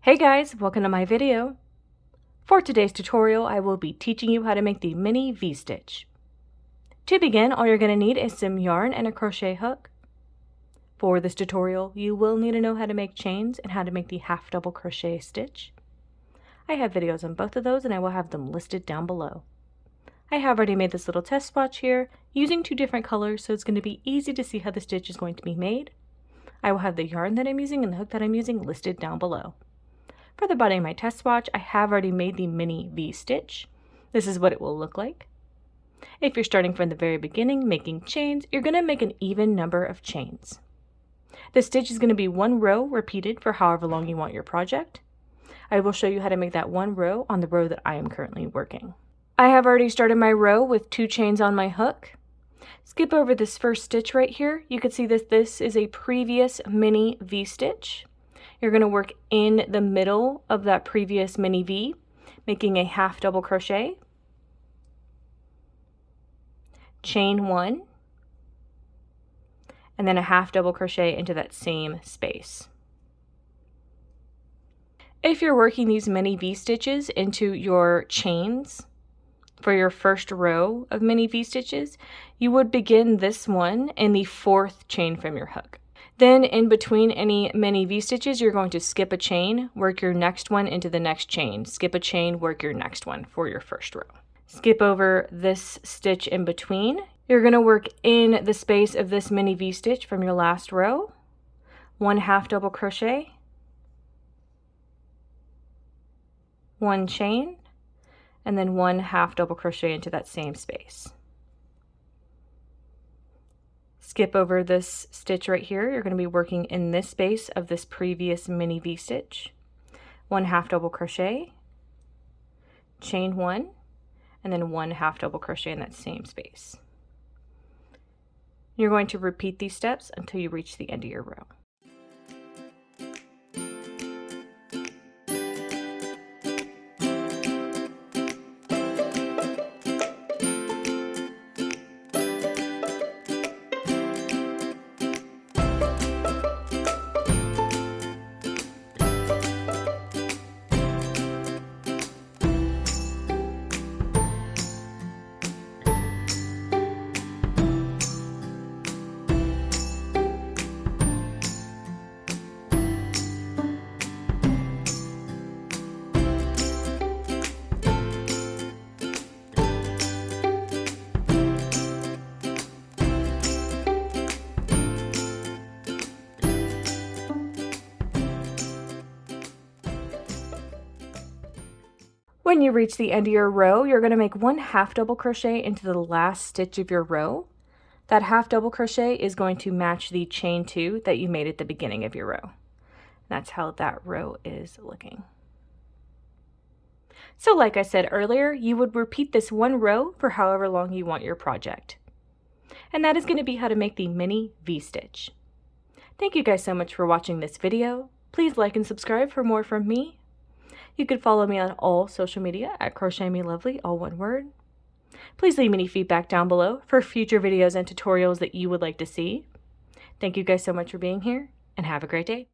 Hey guys, welcome to my video. For today's tutorial, I will be teaching you how to make the mini V-stitch. To begin, all you're going to need is some yarn and a crochet hook. For this tutorial, you will need to know how to make chains and how to make the half double crochet stitch. I have videos on both of those and I will have them listed down below. I have already made this little test swatch here using two different colors, so it's going to be easy to see how the stitch is going to be made. I will have the yarn that I'm using and the hook that I'm using listed down below. For the body of my test swatch, I have already made the mini V-stitch. This is what it will look like. If you're starting from the very beginning making chains, you're going to make an even number of chains. The stitch is going to be one row repeated for however long you want your project. I will show you how to make that one row on the row that I am currently working. I have already started my row with 2 chains on my hook. Skip over this first stitch right here. You can see this is a previous mini V-stitch. You're going to work in the middle of that previous mini V, making a half double crochet, chain 1, and then a half double crochet into that same space. If you're working these mini V-stitches into your chains for your first row of mini V-stitches, you would begin this one in the 4th chain from your hook. Then in between any mini V-stitches, you're going to skip a chain, work your next one into the next chain, skip a chain, work your next one for your first row. Skip over this stitch in between. You're going to work in the space of this mini V-stitch from your last row, 1 half double crochet, 1 chain, and then 1 half double crochet into that same space. Skip over this stitch right here. You're going to be working in this space of this previous mini V-stitch. 1 half double crochet, chain 1, and then 1 half double crochet in that same space. You're going to repeat these steps until you reach the end of your row. When you reach the end of your row, you're going to make 1 half double crochet into the last stitch of your row. That half double crochet is going to match the chain 2 that you made at the beginning of your row. That's how that row is looking. So like I said earlier, you would repeat this one row for however long you want your project. And that is going to be how to make the mini V-stitch. Thank you guys so much for watching this video. Please like and subscribe for more from me. You can follow me on all social media at crochetmelovely, all one word. Please leave me any feedback down below for future videos and tutorials that you would like to see. Thank you guys so much for being here, and have a great day.